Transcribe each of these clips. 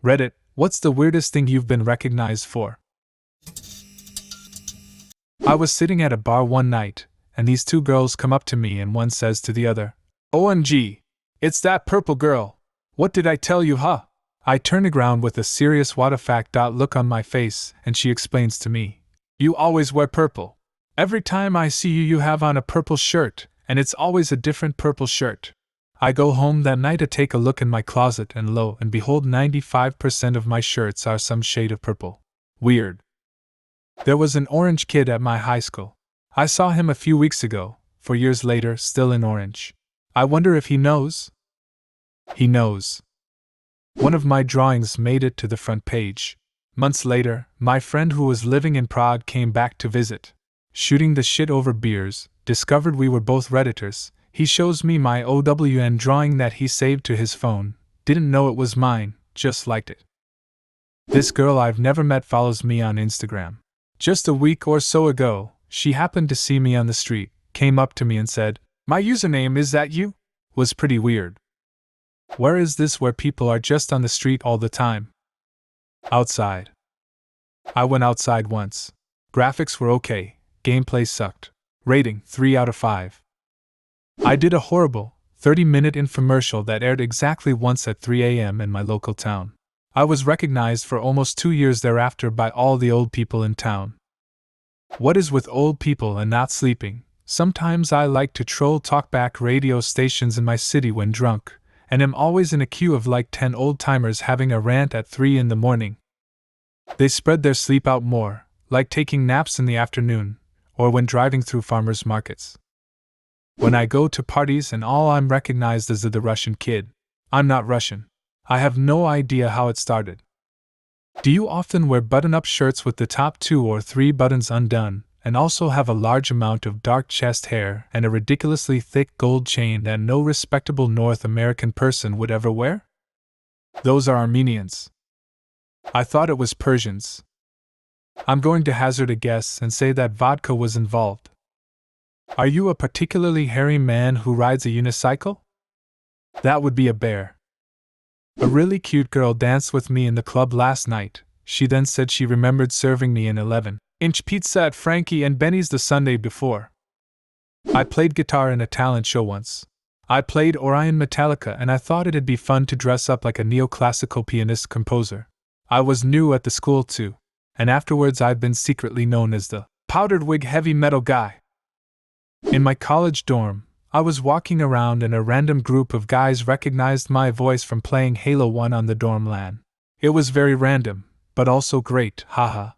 Reddit, what's the weirdest thing you've been recognized for? I was sitting at a bar one night, and these two girls come up to me and one says to the other, "OMG! It's that purple girl! What did I tell you, huh?" I turn around with a serious what the fact look on my face, and she explains to me, "You always wear purple. Every time I see you, you have on a purple shirt, and it's always a different purple shirt." I go home that night to take a look in my closet, and lo and behold, 95% of my shirts are some shade of purple. Weird. There was an orange kid at my high school. I saw him a few weeks ago, 4 years later, still in orange. I wonder if he knows? He knows. One of my drawings made it to the front page. Months later, my friend who was living in Prague came back to visit. Shooting the shit over beers, discovered we were both Redditors. He shows me my OWN drawing that he saved to his phone, didn't know it was mine, just liked it. This girl I've never met follows me on Instagram. Just a week or so ago, she happened to see me on the street, came up to me and said, "My username, is that you?" Was pretty weird. Where is this where people are just on the street all the time? Outside. I went outside once. Graphics were okay, gameplay sucked. Rating 3 out of 5. I did a horrible 30-minute infomercial that aired exactly once at 3 a.m. in my local town. I was recognized for almost 2 years thereafter by all the old people in town. What is with old people and not sleeping? Sometimes I like to troll talkback radio stations in my city when drunk, and am always in a queue of like 10 old-timers having a rant at 3 in the morning. They spread their sleep out more, like taking naps in the afternoon, or when driving through farmers' markets. When I go to parties and all, I'm recognized as the Russian kid. I'm not Russian. I have no idea how it started. Do you often wear button-up shirts with the top 2 or 3 buttons undone, and also have a large amount of dark chest hair and a ridiculously thick gold chain that no respectable North American person would ever wear? Those are Armenians. I thought it was Persians. I'm going to hazard a guess and say that vodka was involved. Are you a particularly hairy man who rides a unicycle? That would be a bear. A really cute girl danced with me in the club last night. She then said she remembered serving me an 11-inch pizza at Frankie and Benny's the Sunday before. I played guitar in a talent show once. I played Orion Metallica, and I thought it'd be fun to dress up like a neoclassical pianist-composer. I was new at the school too, and afterwards I've been secretly known as the powdered wig heavy metal guy. In my college dorm, I was walking around and a random group of guys recognized my voice from playing Halo 1 on the dorm LAN. It was very random, but also great, haha.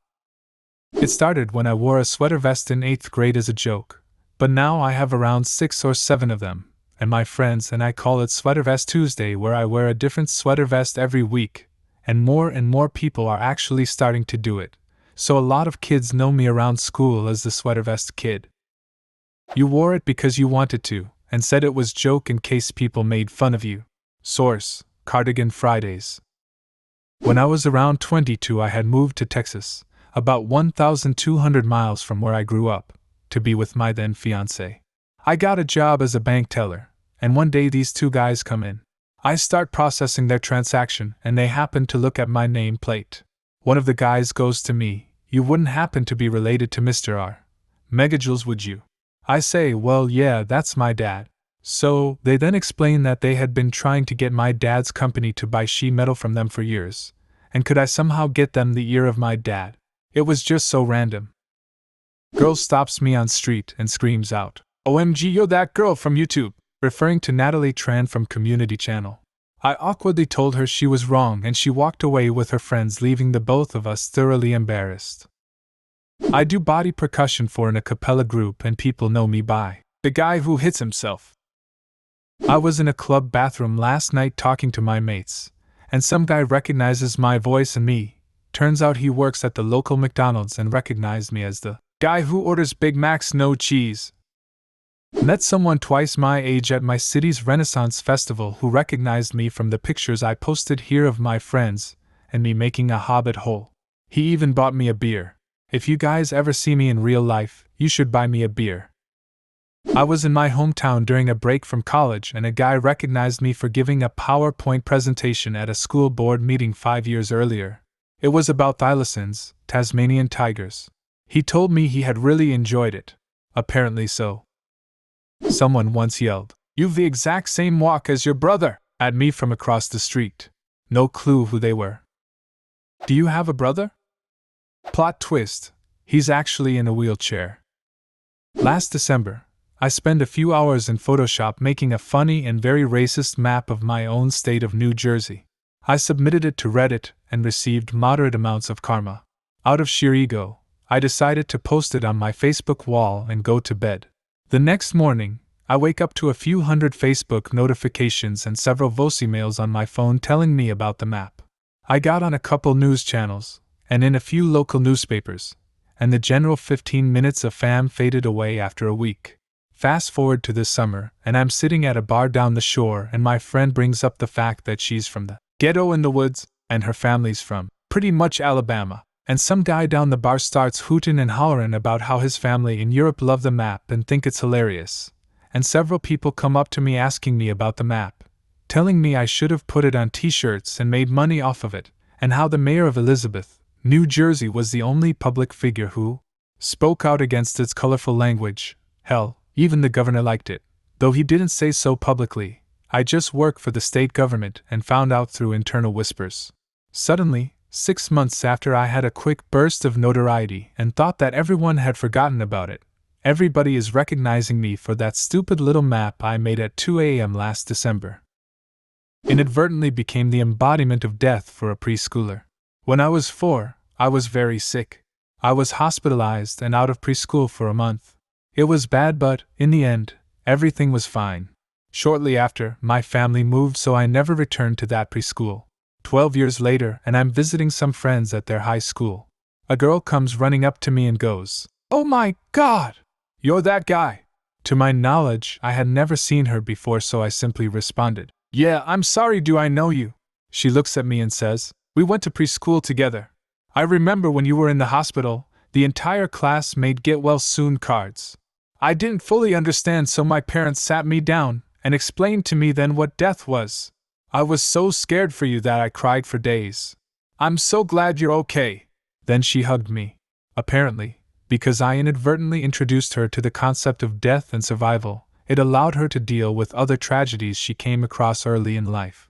It started when I wore a sweater vest in 8th grade as a joke, but now I have around 6 or 7 of them, and my friends and I call it Sweater Vest Tuesday, where I wear a different sweater vest every week, and more people are actually starting to do it, so a lot of kids know me around school as the Sweater Vest Kid. You wore it because you wanted to, and said it was joke in case people made fun of you. Source: Cardigan Fridays. When I was around 22, I had moved to Texas, about 1,200 miles from where I grew up, to be with my then fiancée. I got a job as a bank teller, and one day these two guys come in. I start processing their transaction, and they happen to look at my nameplate. One of the guys goes to me, "You wouldn't happen to be related to Mr. R. Megajoules, would you?" I say, "Well, yeah, that's my dad." So, they then explain that they had been trying to get my dad's company to buy sheet metal from them for years, and could I somehow get them the ear of my dad? It was just so random. Girl stops me on street and screams out, "OMG, you're that girl from YouTube," referring to Natalie Tran from Community Channel. I awkwardly told her she was wrong, and she walked away with her friends, leaving the both of us thoroughly embarrassed. I do body percussion for an a cappella group, and people know me by the guy who hits himself. I was in a club bathroom last night talking to my mates, and some guy recognizes my voice and me. Turns out he works at the local McDonald's and recognized me as the guy who orders Big Macs no cheese. Met someone twice my age at my city's Renaissance Festival who recognized me from the pictures I posted here of my friends and me making a hobbit hole. He even bought me a beer. If you guys ever see me in real life, you should buy me a beer. I was in my hometown during a break from college, and a guy recognized me for giving a PowerPoint presentation at a school board meeting 5 years earlier. It was about thylacines, Tasmanian tigers. He told me he had really enjoyed it. Apparently so. Someone once yelled, "You've the exact same walk as your brother," at me from across the street. No clue who they were. Do you have a brother? Plot twist, he's actually in a wheelchair. Last December, I spent a few hours in Photoshop making a funny and very racist map of my own state of New Jersey. I submitted it to Reddit and received moderate amounts of karma. Out of sheer ego, I decided to post it on my Facebook wall and go to bed. The next morning, I wake up to a few hundred Facebook notifications and several voicemails on my phone telling me about the map. I got on a couple news channels, and in a few local newspapers, and the general 15 minutes of fame faded away after a week. Fast forward to this summer, and I'm sitting at a bar down the shore, and my friend brings up the fact that she's from the ghetto in the woods, and her family's from pretty much Alabama. And some guy down the bar starts hooting and hollering about how his family in Europe love the map and think it's hilarious. And several people come up to me asking me about the map, telling me I should have put it on t-shirts and made money off of it, and how the mayor of Elizabeth, New Jersey was the only public figure who spoke out against its colorful language. Hell, even the governor liked it, though he didn't say so publicly. I just work for the state government and found out through internal whispers. Suddenly, 6 months after I had a quick burst of notoriety and thought that everyone had forgotten about it, everybody is recognizing me for that stupid little map I made at 2 a.m. last December. Inadvertently became the embodiment of death for a preschooler. When I was 4, I was very sick. I was hospitalized and out of preschool for a month. It was bad, but, in the end, everything was fine. Shortly after, my family moved, so I never returned to that preschool. 12 years later, and I'm visiting some friends at their high school. A girl comes running up to me and goes, "Oh my God! You're that guy!" To my knowledge, I had never seen her before, so I simply responded, "Yeah, I'm sorry, do I know you?" She looks at me and says, "We went to preschool together. I remember when you were in the hospital, the entire class made get well soon cards. I didn't fully understand, so my parents sat me down and explained to me then what death was. I was so scared for you that I cried for days. I'm so glad you're okay." Then she hugged me. Apparently, because I inadvertently introduced her to the concept of death and survival, it allowed her to deal with other tragedies she came across early in life.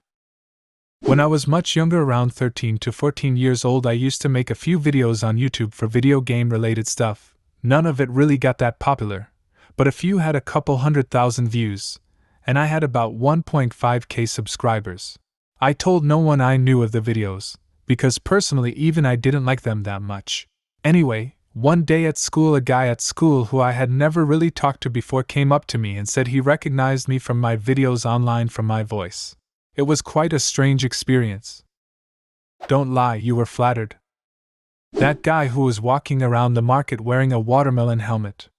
When I was much younger, around 13 to 14 years old, I used to make a few videos on YouTube for video game related stuff. None of it really got that popular, but a few had a couple 100,000 views, and I had about 1.5k subscribers. I told no one I knew of the videos, because personally even I didn't like them that much. Anyway, one day at school, a guy at school who I had never really talked to before came up to me and said he recognized me from my videos online from my voice. It was quite a strange experience. Don't lie, you were flattered. That guy who was walking around the market wearing a watermelon helmet.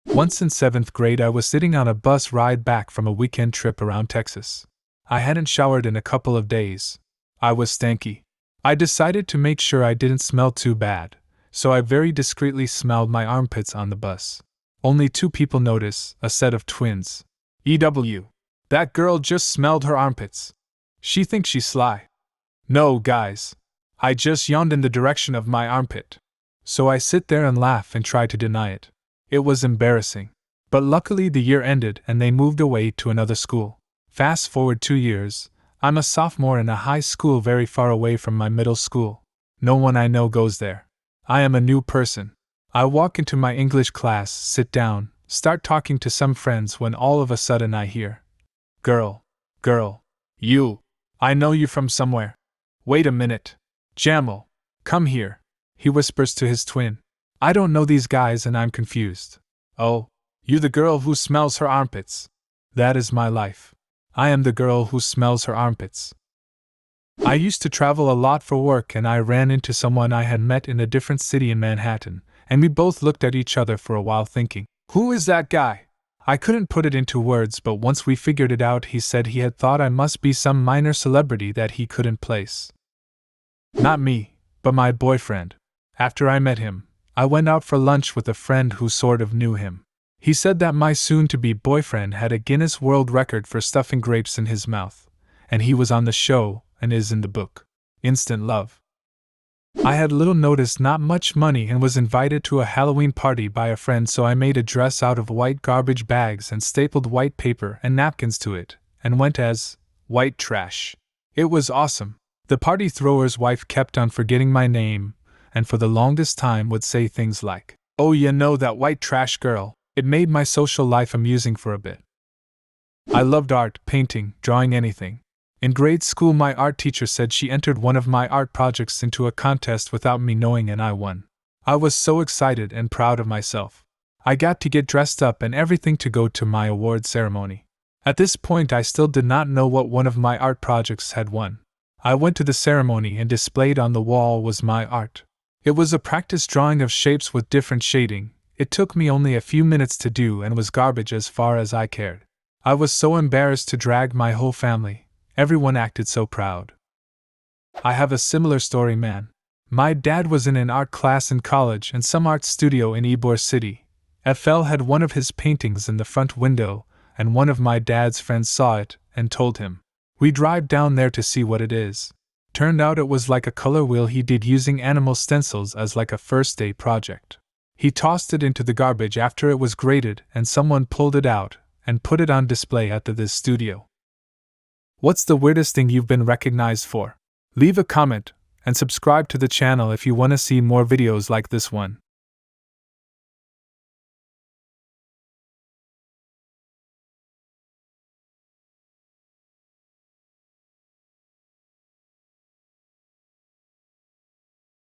Once in 7th grade, I was sitting on a bus ride back from a weekend trip around Texas. I hadn't showered in a couple of days. I was stanky. I decided to make sure I didn't smell too bad, so I very discreetly smelled my armpits on the bus. Only 2 people notice, a set of twins. EW. That girl just smelled her armpits. She thinks she's sly. No, guys. I just yawned in the direction of my armpit. So I sit there and laugh and try to deny it. It was embarrassing. But luckily the year ended and they moved away to another school. Fast forward 2 years, I'm a sophomore in a high school very far away from my middle school. No one I know goes there. I am a new person. I walk into my English class, sit down, start talking to some friends when all of a sudden I hear, Girl, you. I know you from somewhere. Wait a minute. Jamal, come here," he whispers to his twin. I don't know these guys and I'm confused. "Oh, you the girl who smells her armpits." That is my life. I am the girl who smells her armpits. I used to travel a lot for work, and I ran into someone I had met in a different city in Manhattan, and we both looked at each other for a while thinking, "Who is that guy?" I couldn't put it into words, but once we figured it out, he said he had thought I must be some minor celebrity that he couldn't place. Not me, but my boyfriend. After I met him, I went out for lunch with a friend who sort of knew him. He said that my soon-to-be boyfriend had a Guinness World Record for stuffing grapes in his mouth, and he was on the show and is in the book. Instant love. I had little notice, not much money, and was invited to a Halloween party by a friend, so I made a dress out of white garbage bags and stapled white paper and napkins to it, and went as white trash. It was awesome. The party thrower's wife kept on forgetting my name, and for the longest time would say things like, "Oh, you know that white trash girl." It made my social life amusing for a bit. I loved art, painting, drawing, anything. In grade school, my art teacher said she entered one of my art projects into a contest without me knowing, and I won. I was so excited and proud of myself. I got to get dressed up and everything to go to my award ceremony. At this point, I still did not know what one of my art projects had won. I went to the ceremony, and displayed on the wall was my art. It was a practice drawing of shapes with different shading. It took me only a few minutes to do and was garbage as far as I cared. I was so embarrassed to drag my whole family. Everyone acted so proud. I have a similar story, man. My dad was in an art class in college and some art studio in Ybor City. FL had one of his paintings in the front window, and one of my dad's friends saw it and told him. We drive down there to see what it is. Turned out it was like a color wheel he did using animal stencils as like a first day project. He tossed it into the garbage after it was graded, and someone pulled it out and put it on display at this studio. What's the weirdest thing you've been recognized for? Leave a comment and subscribe to the channel if you want to see more videos like this one.